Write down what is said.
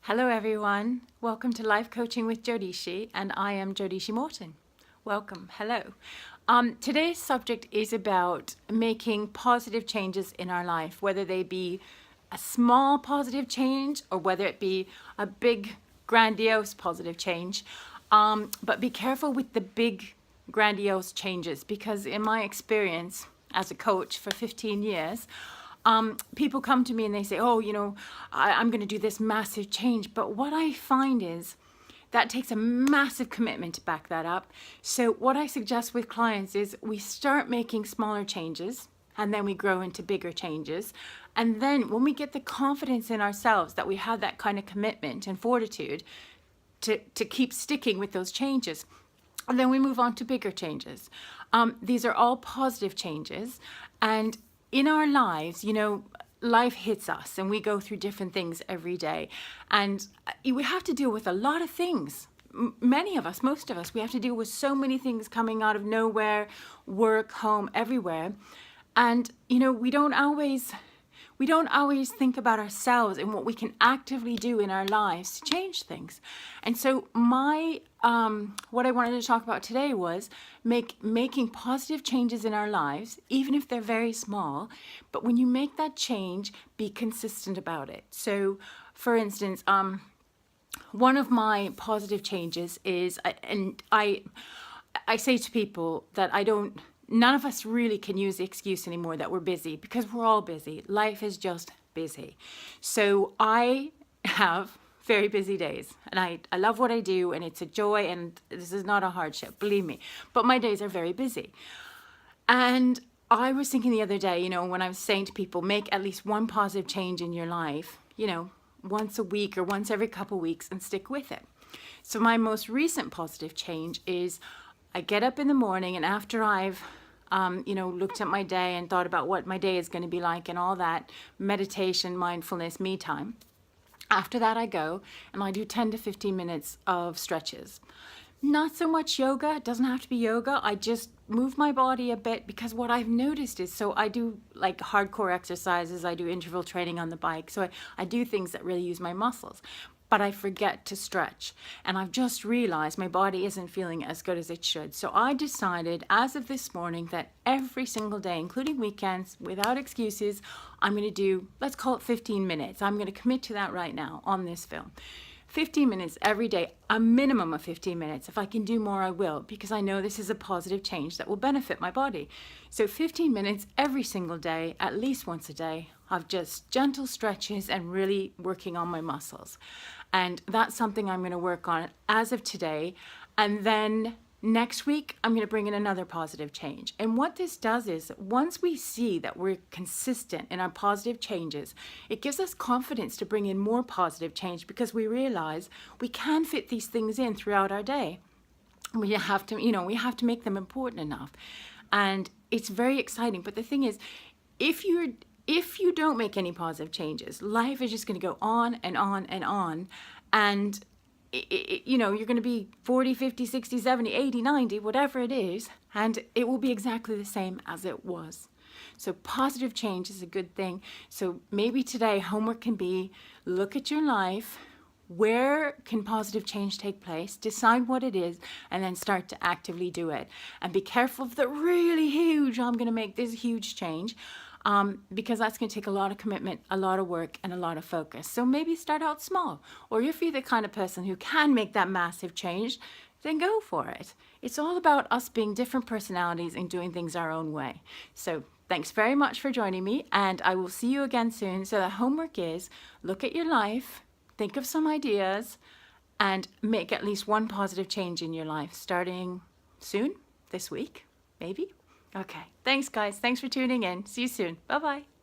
Hello everyone, welcome to Life Coaching with Jodechi, and I am Jodechi Morton. Welcome, hello. Today's subject is about making positive changes in our life, whether they be a small positive change or whether it be a big, grandiose positive change. But be careful with the big, grandiose changes, because in my experience as a coach for 15 years, people come to me and they say, oh, I'm going to do this massive change. But what I find is that takes a massive commitment to back that up. So what I suggest with clients is we start making smaller changes and then we grow into bigger changes. And then when we get the confidence in ourselves that we have that kind of commitment and fortitude to keep sticking with those changes, and then we move on to bigger changes. These are all positive changes. And in our lives, life hits us and we go through different things every day. And we have to deal with a lot of things. Many of us, most of us, we have to deal with so many things coming out of nowhere, work, home, everywhere. And, we don't always think about ourselves and what we can actively do in our lives to change things. And so what I wanted to talk about today was making positive changes in our lives, even if they're very small. But when you make that change, be consistent about it. So, for instance, one of my positive changes is, and I say to people that none of us really can use the excuse anymore that we're busy, because we're all busy. Life is just busy. So I have very busy days, and I love what I do, and it's a joy, and this is not a hardship, believe me. But my days are very busy. And I was thinking the other day, when I was saying to people, make at least one positive change in your life, once a week or once every couple weeks, and stick with it. So my most recent positive change is I get up in the morning, and after I've looked at my day and thought about what my day is going to be like and all that, meditation, mindfulness, me time. After that, I go and I do 10 to 15 minutes of stretches. Not so much yoga. It doesn't have to be yoga. I just move my body a bit, because what I've noticed is, so I do like hardcore exercises. I do interval training on the bike. So I do things that really use my muscles. But I forget to stretch. And I've just realized my body isn't feeling as good as it should. So I decided as of this morning that every single day, including weekends, without excuses, I'm going to do, let's call it 15 minutes. I'm going to commit to that right now on this film. 15 minutes every day, a minimum of 15 minutes. If I can do more, I will, because I know this is a positive change that will benefit my body. So 15 minutes every single day, at least once a day, of just gentle stretches and really working on my muscles. And that's something I'm going to work on as of today. And then next week, I'm going to bring in another positive change. And what this does is, once we see that we're consistent in our positive changes, it gives us confidence to bring in more positive change, because we realize we can fit these things in throughout our day. We have to make them important enough. And it's very exciting. But the thing is, if you don't make any positive changes, life is just going to go on and on and on. And you're going to be 40, 50, 60, 70, 80, 90, whatever it is, and it will be exactly the same as it was. So positive change is a good thing. So maybe today homework can be, look at your life. Where can positive change take place? Decide what it is, and then start to actively do it. And be careful of the really huge, I'm going to make this huge change. Because that's going to take a lot of commitment, a lot of work, and a lot of focus. So maybe start out small. Or if you're the kind of person who can make that massive change, then go for it. It's all about us being different personalities and doing things our own way. So thanks very much for joining me, and I will see you again soon. So the homework is, look at your life, think of some ideas, and make at least one positive change in your life, starting soon, this week, maybe. Okay, thanks guys. Thanks for tuning in. See you soon. Bye-bye.